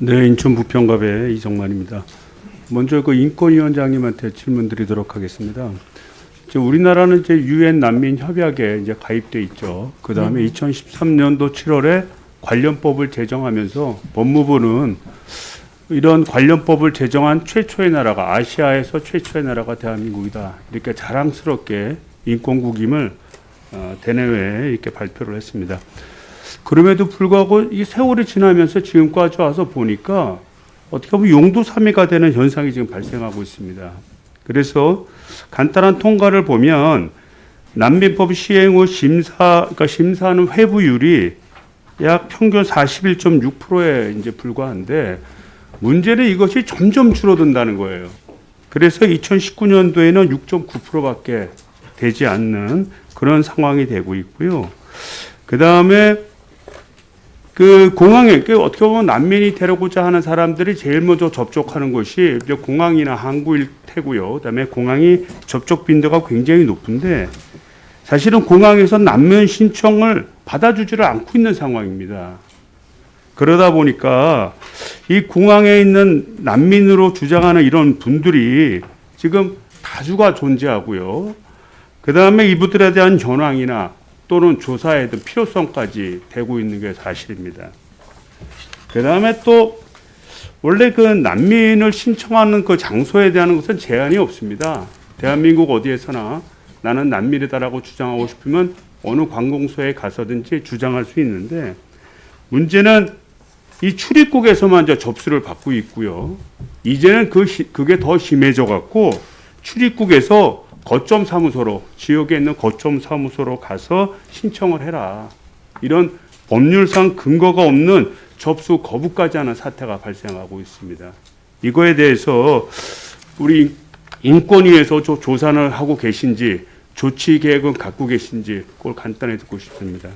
네, 인천 부평갑의 이정만입니다. 먼저 그 인권위원장님한테 질문드리도록 하겠습니다. 이제 우리나라는 이제 유엔 난민 협약에 이제 가입돼 있죠. 그 다음에 2013년도 7월에 관련법을 제정하면서 법무부는 이런 관련법을 제정한 최초의 나라가 아시아에서 최초의 나라가 대한민국이다. 이렇게 자랑스럽게 인권국임을 대내외에 이렇게 발표를 했습니다. 그럼에도 불구하고 이 세월이 지나면서 지금까지 와서 보니까 어떻게 보면 용두사미가 되는 현상이 지금 발생하고 있습니다. 그래서 간단한 통과를 보면 난민법 시행 후 심사하는 회부율이 약 평균 41.6%에 이제 불과한데 문제는 이것이 점점 줄어든다는 거예요. 그래서 2019년도에는 6.9%밖에 되지 않는 그런 상황이 되고 있고요. 그 다음에 그 공항에 어떻게 보면 난민이 되려고자 하는 사람들이 제일 먼저 접촉하는 곳이 이제 공항이나 항구일 테고요. 그다음에 공항이 접촉 빈도가 굉장히 높은데 사실은 공항에서 난민 신청을 받아주지를 않고 있는 상황입니다. 그러다 보니까 이 공항에 있는 난민으로 주장하는 이런 분들이 지금 다수가 존재하고요. 그다음에 이분들에 대한 현황이나 또는 조사에 대한 필요성까지 되고 있는 게 사실입니다. 그 다음에 또 원래 그 난민을 신청하는 그 장소에 대한 것은 제한이 없습니다. 대한민국 어디에서나 나는 난민이다라고 주장하고 싶으면 어느 관공서에 가서든지 주장할 수 있는데 문제는 이 출입국에서만 이제 접수를 받고 있고요. 이제는 그게 더 심해져 갖고 출입국에서 거점 사무소로 지역에 있는 거점 사무소로 가서 신청을 해라. 이런 법률상 근거가 없는 접수 거부까지 하는 사태가 발생하고 있습니다. 이거에 대해서 우리 인권위에서 조사를 하고 계신지 조치 계획은 갖고 계신지 그걸 간단히 듣고 싶습니다.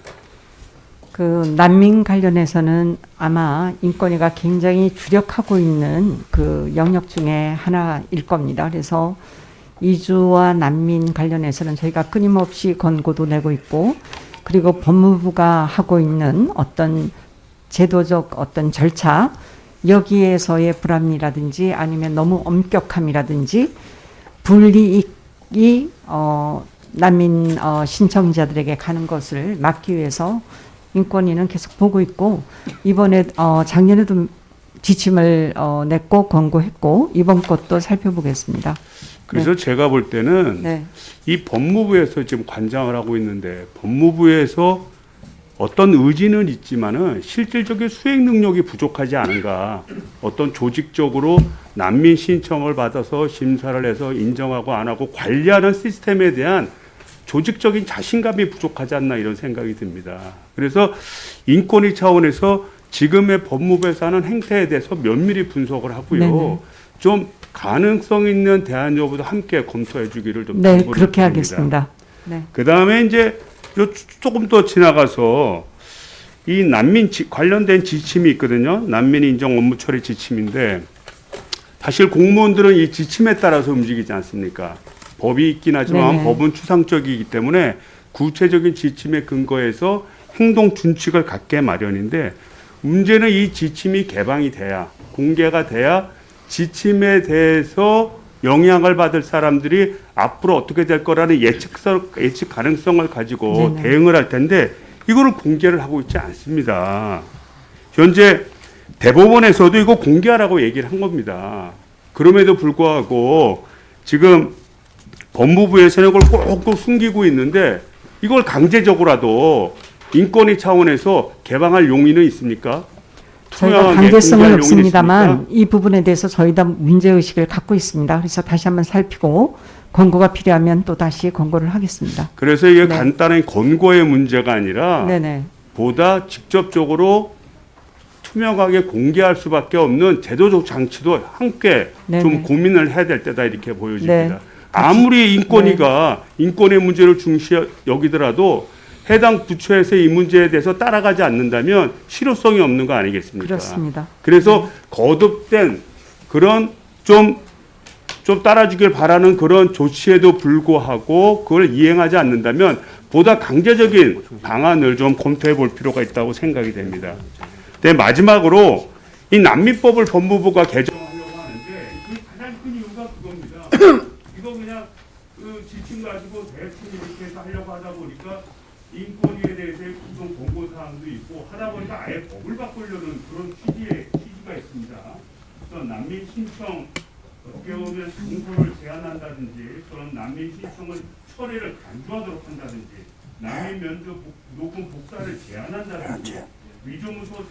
그 난민 관련해서는 아마 인권위가 굉장히 주력하고 있는 그 영역 중에 하나일 겁니다. 그래서 이주와 난민 관련해서는 저희가 끊임없이 권고도 내고 있고 그리고 법무부가 하고 있는 어떤 제도적 어떤 절차 여기에서의 불합리라든지 아니면 너무 엄격함이라든지 불이익이 난민 신청자들에게 가는 것을 막기 위해서 인권위는 계속 보고 있고 이번에 작년에도 지침을 냈고 권고했고 이번 것도 살펴보겠습니다. 그래서 네. 제가 볼 때는 네. 이 법무부에서 지금 관장을 하고 있는데 법무부에서 어떤 의지는 있지만은 실질적인 수행 능력이 부족하지 않은가. 어떤 조직적으로 난민 신청을 받아서 심사를 해서 인정하고 안 하고 관리하는 시스템에 대한 조직적인 자신감이 부족하지 않나 이런 생각이 듭니다. 그래서 인권위 차원에서 지금의 법무부에서 하는 행태에 대해서 면밀히 분석을 하고요. 네네. 좀 가능성 있는 대안 여부도 함께 검토해 주기를 좀 네, 당부를 그렇게 드립니다. 하겠습니다. 네. 그다음에 이제 조금 더 지나가서 이 난민 관련된 지침이 있거든요. 난민 인정 업무 처리 지침인데 사실 공무원들은 이 지침에 따라서 움직이지 않습니까? 법이 있긴 하지만 네네. 법은 추상적이기 때문에 구체적인 지침에 근거해서 행동 준칙을 갖게 마련인데 문제는 이 지침이 개방이 돼야 공개가 돼야 지침에 대해서 영향을 받을 사람들이 앞으로 어떻게 될 거라는 예측 가능성을 가지고 네네. 대응을 할 텐데 이거를 공개를 하고 있지 않습니다. 현재 대법원에서도 이거 공개하라고 얘기를 한 겁니다. 그럼에도 불구하고 지금 법무부에서는 이걸 꼭꼭 숨기고 있는데 이걸 강제적으로라도 인권위 차원에서 개방할 용의는 있습니까? 저희가 투명하게 강제성은 공개할 없습니다만 용의는 있습니까? 이 부분에 대해서 저희도 문제의식을 갖고 있습니다. 그래서 다시 한번 살피고 권고가 필요하면 또 다시 권고를 하겠습니다. 그래서 이게 네. 간단한 권고의 문제가 아니라 네네. 보다 직접적으로 투명하게 공개할 수밖에 없는 제도적 장치도 함께 네네. 좀 고민을 해야 될 때다 이렇게 보여집니다. 네. 아무리 인권위가 인권의 문제를 중시 여기더라도 해당 부처에서 이 문제에 대해서 따라가지 않는다면 실효성이 없는 거 아니겠습니까? 그렇습니다. 그래서 거듭된 그런 좀 따라주길 바라는 그런 조치에도 불구하고 그걸 이행하지 않는다면 보다 강제적인 방안을 좀 검토해 볼 필요가 있다고 생각이 됩니다. 네, 마지막으로 이 난민법을 법무부가 개정하려고 하는데 그 가장 큰 이유가 그겁니다. 이거 그냥 그 지침 가지고 대충 이렇게 해서 하려고 하다 보니까 인권위에 대해서 구성 공고 사항도 있고 하다 보니까 아예 법을 바꾸려는 그런 취지가 있습니다. 그래서 난민 신청 어떻게 보면 장소를 제한한다든지 그런 난민 신청을 처리를 간주하도록 한다든지 난민 면접 녹음 복사를 제한한다든지 위조무소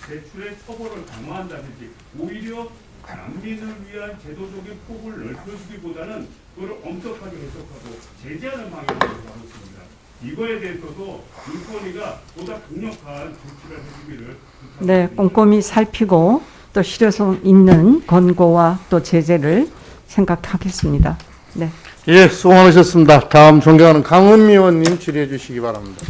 제출의 처벌을 강화한다든지 오히려 난민을 위한 제도적인 폭을 넓혀주기보다는 그걸 엄격하게 해석하고 제재하는 방향으로 가고 있습니다. 이거에 대해서도 인권위가 보다 강력한 조치를 해주기를 부탁드립니다. 네, 꼼꼼히 살피고 또 실효성 있는 권고와 또 제재를 생각하겠습니다. 네. 예, 수고 많으셨습니다. 다음 존경하는 강은미 의원님 질의해 주시기 바랍니다.